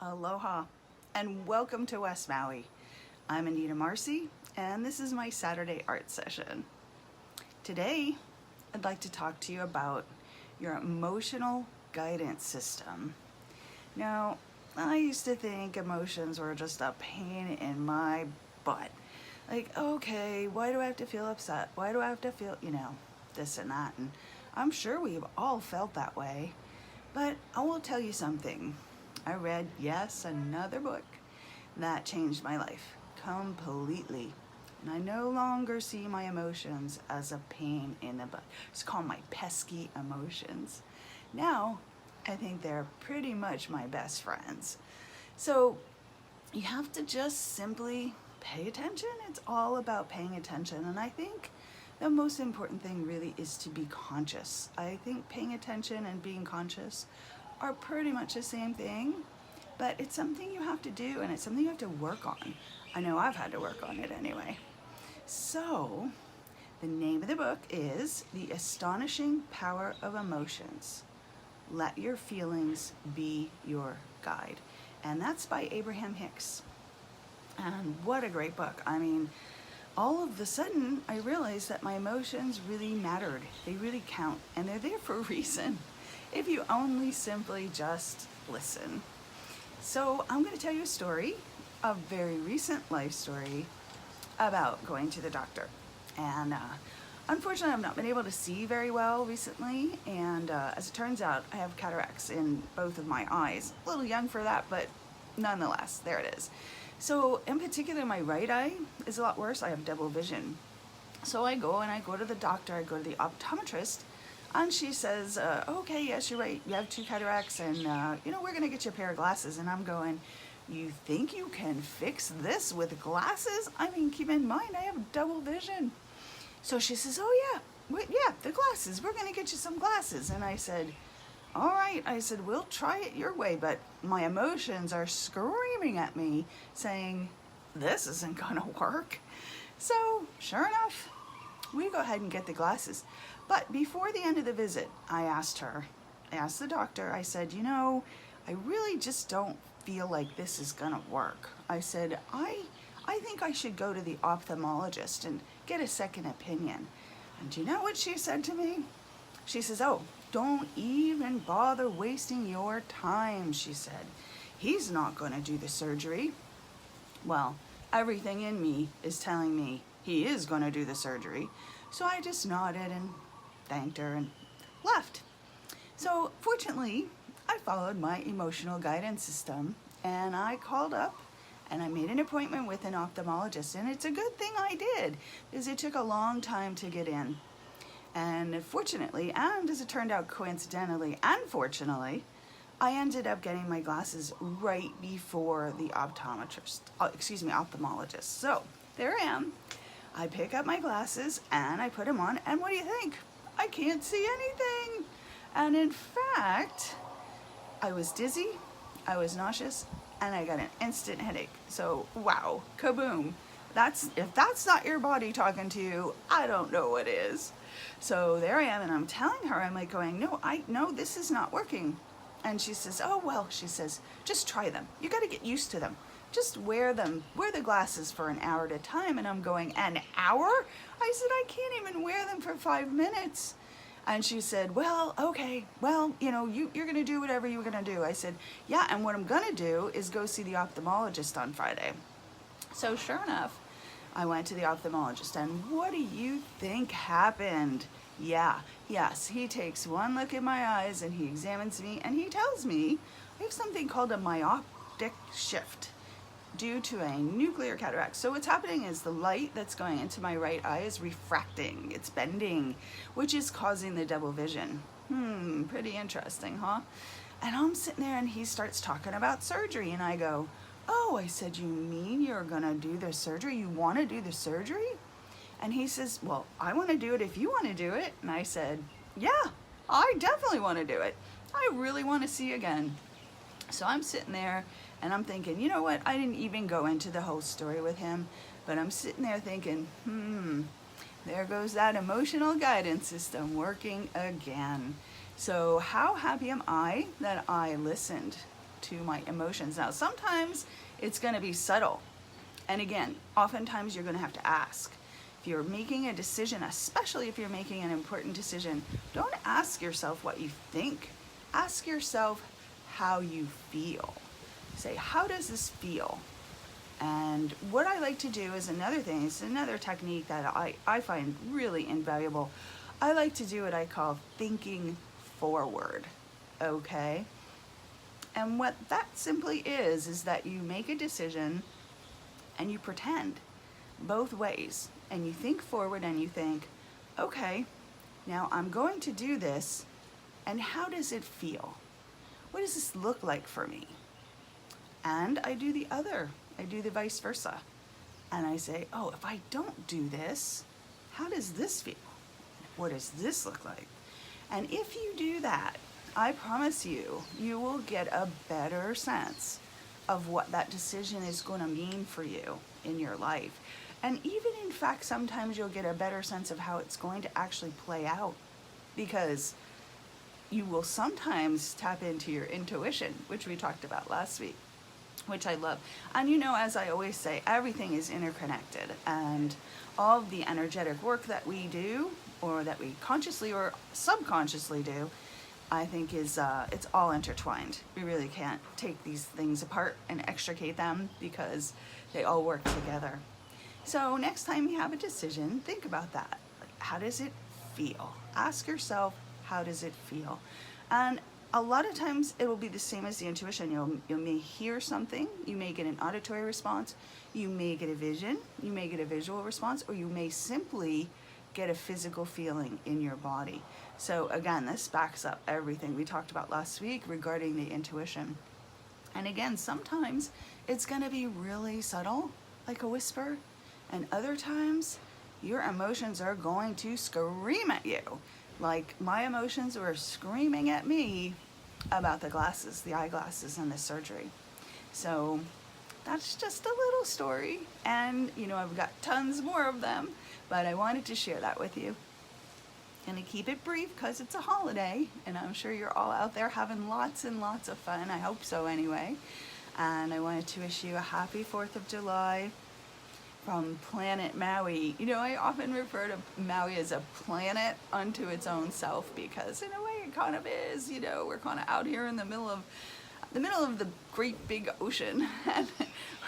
Aloha and welcome to West Maui. I'm Anita Marcy and this is my Saturday art session. Today I'd like to talk to you about your emotional guidance system. Now, I used to think emotions were just a pain in my butt. Like, okay, why do I have to feel upset? Why do I have to feel, this and that? And I'm sure we've all felt that way. But I will tell you something. I read, yes, another book that changed my life completely. And I no longer see my emotions as a pain in the butt. It's called my pesky emotions. Now, I think they're pretty much my best friends. So you have to just simply pay attention. It's all about paying attention. And I think the most important thing really is to be conscious. I think paying attention and being conscious are pretty much the same thing, but it's something you have to do and it's something you have to work on. I know I've had to work on it anyway. So the name of the book is The Astonishing Power of Emotions. Let Your Feelings Be Your Guide. And that's by Abraham Hicks. And what a great book. I mean, all of a sudden I realized that my emotions really mattered. They really count and they're there for a reason. If you only simply just listen. So I'm going to tell you a story, a very recent life story about going to the doctor. And unfortunately, I've not been able to see very well recently. And as it turns out, I have cataracts in both of my eyes. A little young for that, but nonetheless, there it is. So in particular, my right eye is a lot worse. I have double vision. So I go to the doctor, I go to the optometrist. And she says, okay, yes, you're right. You have 2 cataracts and, we're going to get you a pair of glasses. And I'm going, you think you can fix this with glasses? I mean, keep in mind, I have double vision. So she says, oh, yeah, the glasses. We're going to get you some glasses. And I said, all right. I said, we'll try it your way. But my emotions are screaming at me saying, this isn't going to work. So sure enough, we go ahead and get the glasses. But before the end of the visit, I asked the doctor, I said, I really just don't feel like this is gonna work. I said, I think I should go to the ophthalmologist and get a second opinion. And do you know what she said to me? She says, oh, don't even bother wasting your time, she said. He's not gonna do the surgery. Well, everything in me is telling me he is gonna do the surgery. So I just nodded and thanked her and left. So fortunately, I followed my emotional guidance system and I called up and I made an appointment with an ophthalmologist. And it's a good thing I did because it took a long time to get in. And fortunately, and as it turned out coincidentally and fortunately, I ended up getting my glasses right before the ophthalmologist. So there I am. I pick up my glasses and I put them on, and what do you think? I can't see anything. And in fact, I was dizzy, I was nauseous, and I got an instant headache. So wow, kaboom. If that's not your body talking to you, I don't know what is. So there I am, and I'm telling her, I'm like going, no, this is not working. And she says, oh, well, she says, just try them. You got to get used to them. Just wear the glasses for an hour at a time. And I'm going, an hour? I said, I can't even wear them for 5 minutes. And she said, well, okay, well, you're going to do whatever you're going to do. I said, yeah, and what I'm going to do is go see the ophthalmologist on Friday. So sure enough, I went to the ophthalmologist, and what do you think happened? Yes, he takes one look at my eyes and he examines me and he tells me I have something called a myopic shift due to a nuclear cataract. So what's happening is the light that's going into my right eye is refracting, it's bending, which is causing the double vision. Pretty interesting, huh? And I'm sitting there and he starts talking about surgery and I go, oh, I said, you mean you're gonna do the surgery? You wanna do the surgery? And he says, well, I wanna do it if you wanna do it. And I said, yeah, I definitely wanna do it. I really wanna see again. So I'm sitting there and I'm thinking, you know what? I didn't even go into the whole story with him, but I'm sitting there thinking, there goes that emotional guidance system working again. So how happy am I that I listened to my emotions. Now, sometimes it's going to be subtle. And again, oftentimes you're going to have to ask. If you're making a decision, especially if you're making an important decision, don't ask yourself what you think. Ask yourself how you feel. Say, how does this feel? And what I like to do is another thing, it's another technique that I find really invaluable. I like to do what I call thinking forward, okay? And what that simply is that you make a decision and you pretend both ways. And you think forward and you think, okay, now I'm going to do this, and how does it feel? What does this look like for me? And I do the other. I do the vice versa. And I say, oh, if I don't do this, how does this feel? What does this look like? And if you do that, I promise you, you will get a better sense of what that decision is going to mean for you in your life. And even in fact, sometimes you'll get a better sense of how it's going to actually play out, because you will sometimes tap into your intuition, which we talked about last week, which I love. And you know, as I always say, everything is interconnected, and all of the energetic work that we do, or that we consciously or subconsciously do, I think is it's all intertwined. We really can't take these things apart and extricate them, because they all work together. So next time you have a decision, think about that. Like, how does it feel? Ask yourself, how does it feel? And a lot of times it will be the same as the intuition. You may hear something, you may get an auditory response, you may get a vision, you may get a visual response, or you may simply get a physical feeling in your body. So again, this backs up everything we talked about last week regarding the intuition. And again, sometimes it's going to be really subtle, like a whisper, and other times your emotions are going to scream at you. Like my emotions were screaming at me about the glasses, the eyeglasses, and the surgery. So that's just a little story, and you know, I've got tons more of them, but I wanted to share that with you. Gonna keep it brief because it's a holiday, and I'm sure you're all out there having lots and lots of fun. I hope so anyway. And I wanted to wish you a happy 4th of July from planet Maui. You know, I often refer to Maui as a planet unto its own self, because in a way it kind of is. You know, we're kind of out here in the middle of the great big ocean, and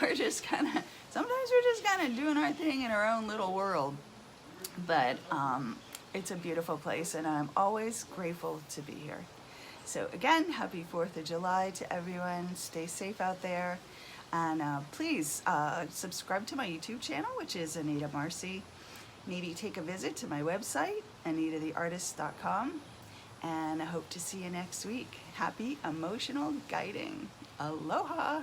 we're just kind of, sometimes we're just kind of doing our thing in our own little world. But it's a beautiful place, and I'm always grateful to be here. So again, happy 4th of July to everyone. Stay safe out there. And please subscribe to my YouTube channel, which is Anita Marcy. Maybe take a visit to my website, anitatheartist.com. And I hope to see you next week. Happy emotional guiding. Aloha.